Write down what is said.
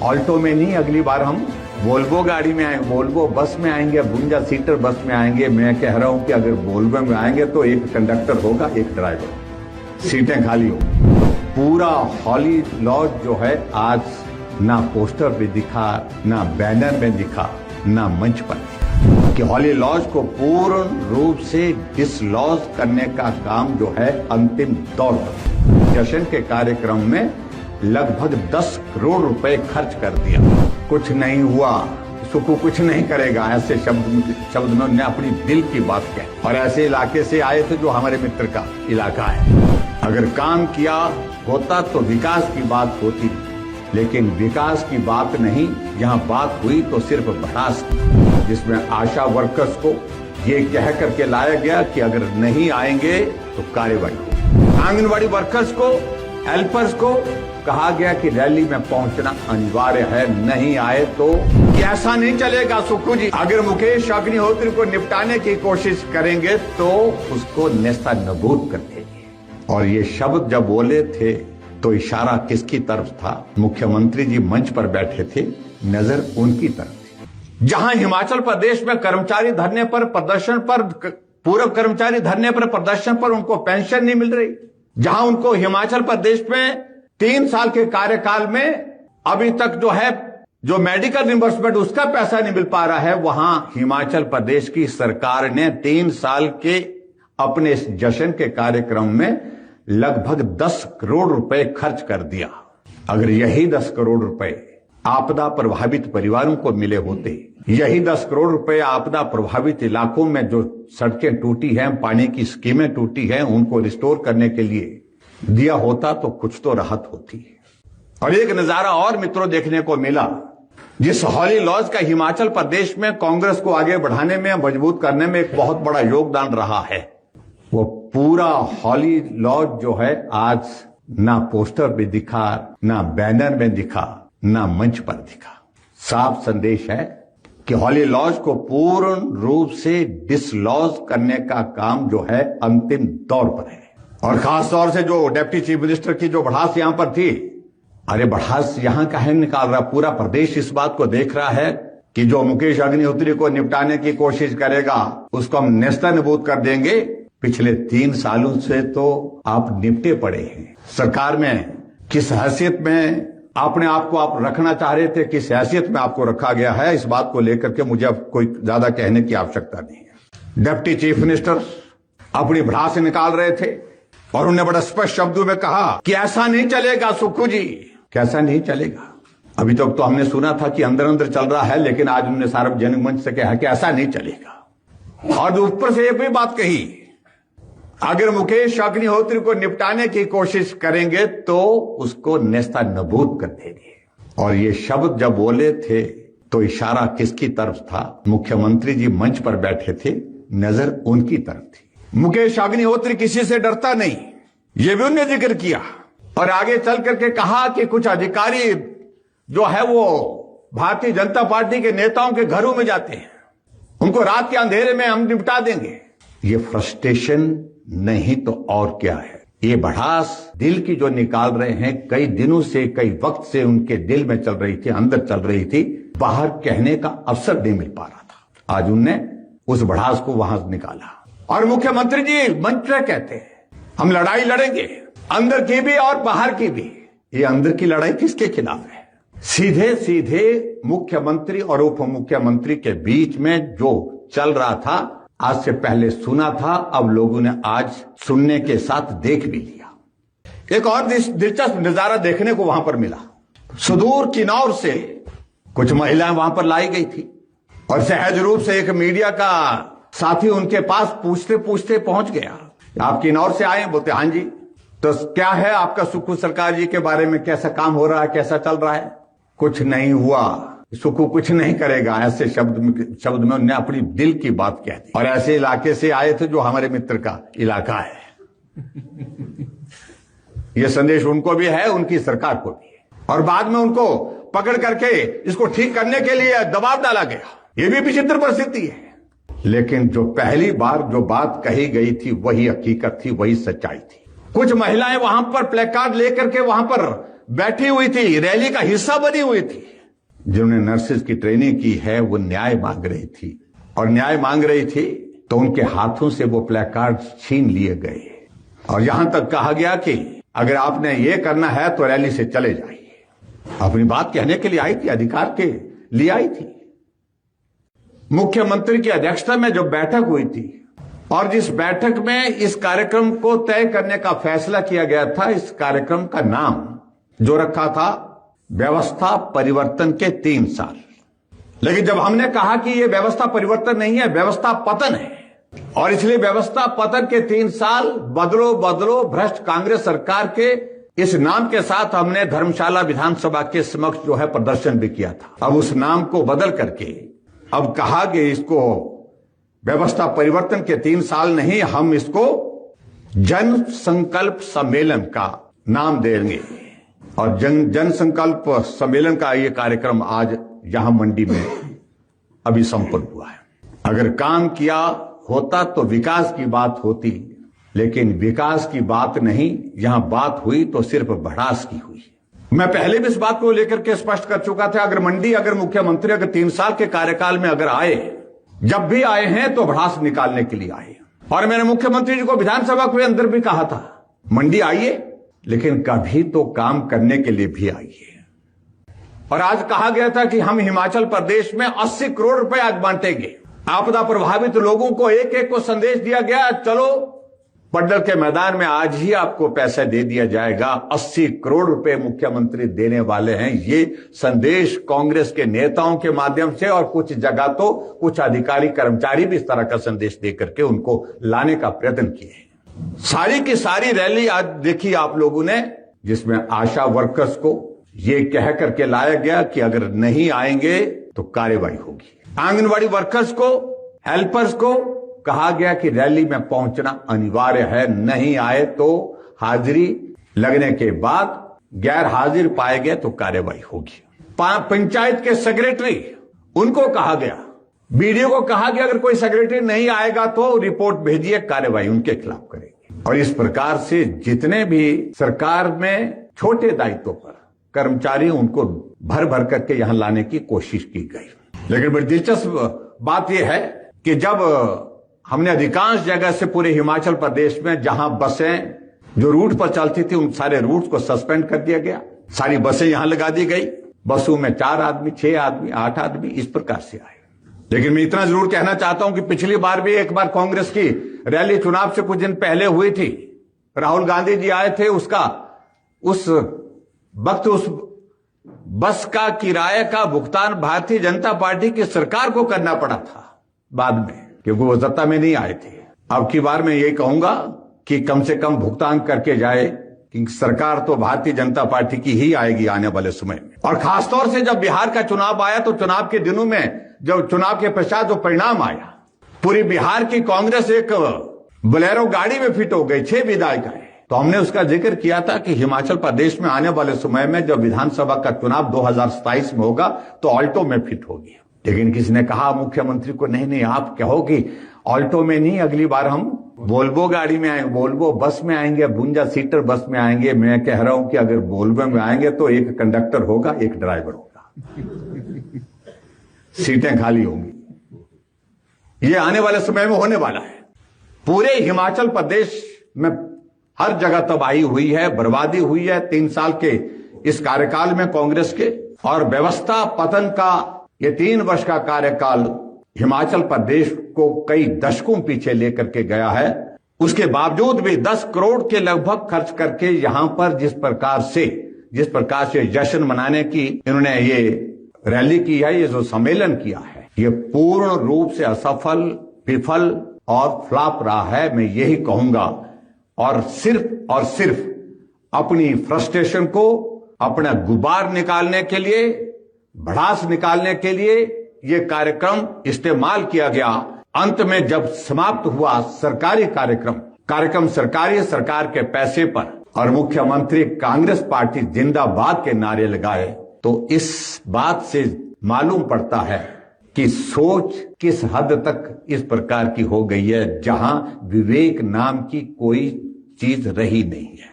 Alto में नहीं, अगली बार हम वोल्वो गाड़ी में आएंगे, वोल्वो बस में आएंगे, 52 सीटर बस में आएंगे। मैं कह रहा हूं कि अगर वोल्वो में आएंगे तो एक कंडक्टर होगा, एक ड्राइवर, सीटें खाली हो। पूरा हॉली लॉज जो है आज ना पोस्टर पे दिखा, ना बैनर में दिखा, ना मंच पर दिखा, कि हॉली लॉज को पूर्ण रूप से डिसलॉज करने का काम जो है अंतिम दौर पर। जश्न के कार्यक्रम में लगभग 10 करोड़ रुपए खर्च कर दिया, कुछ नहीं हुआ। सुकू कुछ नहीं करेगा, ऐसे शब्द में उन्होंने अपनी दिल की बात कही। और ऐसे इलाके से आए थे जो हमारे मित्र का इलाका है। अगर काम किया होता तो विकास की बात होती, लेकिन विकास की बात नहीं, यहाँ बात हुई तो सिर्फ भड़ास की, जिसमें आशा वर्कर्स को ये कह करके लाया गया कि अगर नहीं आएंगे तो कार्रवाई होगी। आंगनबाड़ी वर्कर्स को, हेल्पर्स को कहा गया कि रैली में पहुंचना अनिवार्य है, नहीं आए तो ऐसा नहीं चलेगा। सुक्खू जी, अगर मुकेश अग्निहोत्री को निपटाने की कोशिश करेंगे तो उसको नेस्ता नबूद कर देंगे। और ये शब्द जब बोले थे तो इशारा किसकी तरफ था? मुख्यमंत्री जी मंच पर बैठे थे, नजर उनकी तरफ थी। जहां हिमाचल प्रदेश में कर्मचारी धरने पर प्रदर्शन पर, पूर्व कर्मचारी धरने पर प्रदर्शन पर उनको पेंशन नहीं मिल रही, जहां उनको हिमाचल प्रदेश में 3 साल के कार्यकाल में अभी तक जो है जो मेडिकल रिम्बर्समेंट उसका पैसा नहीं मिल पा रहा है, वहां हिमाचल प्रदेश की सरकार ने 3 साल के अपने इस जश्न के कार्यक्रम में लगभग 10 करोड़ रुपए खर्च कर दिया। अगर यही 10 करोड़ रुपए आपदा प्रभावित परिवारों को मिले होते, यही 10 करोड़ रुपए आपदा प्रभावित इलाकों में जो सड़कें टूटी हैं, पानी की स्कीमें टूटी हैं, उनको रिस्टोर करने के लिए दिया होता तो कुछ तो राहत होती। और एक नजारा और मित्रों देखने को मिला, जिस हॉली लॉज का हिमाचल प्रदेश में कांग्रेस को आगे बढ़ाने में, मजबूत करने में एक बहुत बड़ा योगदान रहा है, वो पूरा हॉली लॉज जो है आज ना पोस्टर पे दिखा, ना बैनर में दिखा, ना मंच पर दिखा। साफ संदेश है कि हॉली लॉज को पूर्ण रूप से डिसलॉज करने का काम जो है अंतिम दौर पर है। और खास तौर से जो डिप्टी चीफ मिनिस्टर की जो भड़ास यहां पर थी, अरे भड़ास यहां का है निकाल रहा, पूरा प्रदेश इस बात को देख रहा है कि जो मुकेश अग्निहोत्री को निपटाने की कोशिश करेगा उसको हम नेस्ता नबूद कर देंगे। पिछले 3 सालों से तो आप निपटे पड़े हैं। सरकार में किस हैसियत में अपने आप को आप रखना चाह रहे थे, किस हैसियत में आपको रखा गया है, इस बात को लेकर के मुझे अब कोई ज्यादा कहने की आवश्यकता नहीं है। डिप्टी चीफ मिनिस्टर अपनी भड़ास निकाल रहे थे और उन्होंने बड़ा स्पष्ट शब्दों में कहा कि ऐसा नहीं चलेगा सुक्खू जी, कैसा नहीं चलेगा। अभी तक तो हमने सुना था कि अंदर अंदर चल रहा है, लेकिन आज उन्होंने सार्वजनिक मंच से कहा कि ऐसा नहीं चलेगा। और ऊपर से एक भी बात कही, अगर मुकेश अग्निहोत्री को निपटाने की कोशिश करेंगे तो उसको नेस्ता नबूद कर देंगे। और ये शब्द जब बोले थे तो इशारा किसकी तरफ था? मुख्यमंत्री जी मंच पर बैठे थे, नजर उनकी तरफ थी। मुकेश अग्निहोत्री किसी से डरता नहीं, ये भी उन्होंने जिक्र किया। और आगे चल करके कहा कि कुछ अधिकारी जो है वो भारतीय जनता पार्टी के नेताओं के घरों में जाते हैं, उनको रात के अंधेरे में हम निपटा देंगे। ये फ्रस्ट्रेशन नहीं तो और क्या है, ये भड़ास दिल की जो निकाल रहे हैं, कई दिनों से, कई वक्त से उनके दिल में चल रही थी, अंदर चल रही थी, बाहर कहने का अवसर नहीं मिल पा रहा था। आज उनने उस भड़ास को वहां निकाला। और मुख्यमंत्री जी मंच पर कहते हैं हम लड़ाई लड़ेंगे, अंदर की भी और बाहर की भी। ये अंदर की लड़ाई किसके खिलाफ है? सीधे सीधे मुख्यमंत्री और उप मुख्यमंत्री के बीच में जो चल रहा था, आज से पहले सुना था, अब लोगों ने आज सुनने के साथ देख भी लिया। एक और दिलचस्प नजारा देखने को वहां पर मिला। सुदूर किन्नौर से कुछ महिलाएं वहां पर लाई गई थी और सहज रूप से एक मीडिया का साथी उनके पास पूछते पूछते पहुंच गया, आप किन्नौर से आए? बोलते हाँ जी। तो क्या है आपका सुक्खू सरकार जी के बारे में, कैसा काम हो रहा है, कैसा चल रहा है? कुछ नहीं हुआ, सुक्खू कुछ नहीं करेगा, ऐसे शब्द में उन्होंने अपनी दिल की बात कह दी। और ऐसे इलाके से आए थे जो हमारे मित्र का इलाका है। ये संदेश उनको भी है, उनकी सरकार को भी है। और बाद में उनको पकड़ करके इसको ठीक करने के लिए दबाव डाला गया। ये भी विचित्र परिस्थिति है। लेकिन जो पहली बार जो बात कही गई थी वही हकीकत थी, वही सच्चाई थी। कुछ महिलाएं वहां पर प्लेकार्ड लेकर के वहां पर बैठी हुई थी, रैली का हिस्सा बनी हुई थी। जिन्होंने नर्सेज की ट्रेनिंग की है वो न्याय मांग रही थी, और न्याय मांग रही थी तो उनके हाथों से वो प्लेकार्ड छीन लिए गए, और यहां तक कहा गया कि अगर आपने ये करना है तो रैली से चले जाइए। अपनी बात कहने के लिए आई थी, अधिकार के लिए आई थी। मुख्यमंत्री की अध्यक्षता में जो बैठक हुई थी, और जिस बैठक में इस कार्यक्रम को तय करने का फैसला किया गया था, इस कार्यक्रम का नाम जो रखा था व्यवस्था परिवर्तन के 3 साल। लेकिन जब हमने कहा कि यह व्यवस्था परिवर्तन नहीं है, व्यवस्था पतन है, और इसलिए व्यवस्था पतन के 3 साल बदलो बदलो भ्रष्ट कांग्रेस सरकार के इस नाम के साथ हमने धर्मशाला विधानसभा के समक्ष जो है प्रदर्शन भी किया था। अब उस नाम को बदल करके अब कहा कि इसको व्यवस्था परिवर्तन के 3 साल नहीं, हम इसको जन संकल्प सम्मेलन का नाम देंगे। और जन संकल्प सम्मेलन का ये कार्यक्रम आज यहां मंडी में अभी संपन्न हुआ है। अगर काम किया होता तो विकास की बात होती, लेकिन विकास की बात नहीं, यहां बात हुई तो सिर्फ भड़ास की हुई। मैं पहले भी इस बात को लेकर के स्पष्ट कर चुका था, अगर मुख्यमंत्री 3 साल के कार्यकाल में अगर आए, जब भी आए हैं तो भड़ास निकालने के लिए आए। और मैंने मुख्यमंत्री जी को विधानसभा के अंदर भी कहा था, मंडी आइए लेकिन कभी तो काम करने के लिए भी आइए। और आज कहा गया था कि हम हिमाचल प्रदेश में 80 करोड़ रुपए आज बांटेंगे। आपदा प्रभावित लोगों को एक एक को संदेश दिया गया, चलो पड्डल के मैदान में आज ही आपको पैसा दे दिया जाएगा। 80 करोड़ रुपए मुख्यमंत्री देने वाले हैं। ये संदेश कांग्रेस के नेताओं के माध्यम से, और कुछ जगह तो कुछ अधिकारी कर्मचारी भी इस तरह का संदेश देकर के उनको लाने का प्रयत्न किए। सारी की सारी रैली आज देखी आप लोगों ने, जिसमें आशा वर्कर्स को ये कह करके लाया गया कि अगर नहीं आएंगे तो कार्रवाई होगी। आंगनवाड़ी वर्कर्स को, हेल्पर्स को कहा गया कि रैली में पहुंचना अनिवार्य है, नहीं आए तो हाजिरी लगने के बाद गैर हाजिर पाए गए तो कार्रवाई होगी। पंचायत के सेक्रेटरी, उनको कहा गया, बीडीओ को कहा गया अगर कोई सेक्रेटरी नहीं आएगा तो रिपोर्ट भेजिए, कार्रवाई उनके खिलाफ करेंगे। और इस प्रकार से जितने भी सरकार में छोटे दायित्वों पर कर्मचारी, उनको भर भर करके यहां लाने की कोशिश की गई। लेकिन बड़ी दिलचस्प बात यह है कि जब हमने अधिकांश जगह से पूरे हिमाचल प्रदेश में जहां बसें जो रूट पर चलती थी, उन सारे रूट को सस्पेंड कर दिया गया। सारी बसें यहां लगा दी गई। बसों में 4 आदमी, 6 आदमी, 8 आदमी इस प्रकार से आए। लेकिन मैं इतना जरूर कहना चाहता हूं कि पिछली बार भी एक बार कांग्रेस की रैली चुनाव से कुछ दिन पहले हुई थी। राहुल गांधी जी आए थे, उस वक्त उस बस का किराए का भुगतान भारतीय जनता पार्टी की सरकार को करना पड़ा था बाद में, क्योंकि वो सत्ता में नहीं आए थे। अब की बार मैं ये कहूंगा कि कम से कम भुगतान करके जाए, कि सरकार तो भारतीय जनता पार्टी की ही आएगी आने वाले समय में। और खासतौर से जब बिहार का चुनाव आया तो चुनाव के दिनों में, जब चुनाव के पश्चात जो परिणाम आया, पूरी बिहार की कांग्रेस एक बोलेरो गाड़ी में फिट हो गई, 6 विधायक आए। तो हमने उसका जिक्र किया था कि हिमाचल प्रदेश में आने वाले समय में जब विधानसभा का चुनाव 2027 में होगा तो ऑल्टो में फिट होगी। लेकिन किसी ने कहा मुख्यमंत्री को, नहीं आप कहो कि ऑल्टो में नहीं, अगली बार हम वोल्वो गाड़ी में आएंगे, वोल्वो बस में आएंगे, 52 सीटर बस में आएंगे। मैं कह रहा हूं कि अगर वोल्वो में आएंगे तो एक कंडक्टर होगा, एक ड्राइवर होगा, सीटें खाली होंगी। ये आने वाले समय में होने वाला है। पूरे हिमाचल प्रदेश में हर जगह तबाही हुई है, बर्बादी हुई है 3 साल के इस कार्यकाल में कांग्रेस के। और व्यवस्था पतन का ये 3 वर्ष का कार्यकाल हिमाचल प्रदेश को कई दशकों पीछे लेकर के गया है। उसके बावजूद भी 10 करोड़ के लगभग खर्च करके यहां पर जिस प्रकार से जश्न मनाने की इन्होंने ये रैली की है, ये जो सम्मेलन किया है, ये पूर्ण रूप से असफल, विफल और फ्लॉप रहा है। मैं यही कहूंगा। और सिर्फ अपनी फ्रस्ट्रेशन को, अपना गुबार निकालने के लिए, भड़ास निकालने के लिए ये कार्यक्रम इस्तेमाल किया गया। अंत में जब समाप्त हुआ सरकारी कार्यक्रम सरकारी, सरकार के पैसे पर, और मुख्यमंत्री कांग्रेस पार्टी जिंदाबाद के नारे लगाए, तो इस बात से मालूम पड़ता है कि सोच किस हद तक इस प्रकार की हो गई है, जहां विवेक नाम की कोई चीज रही नहीं है।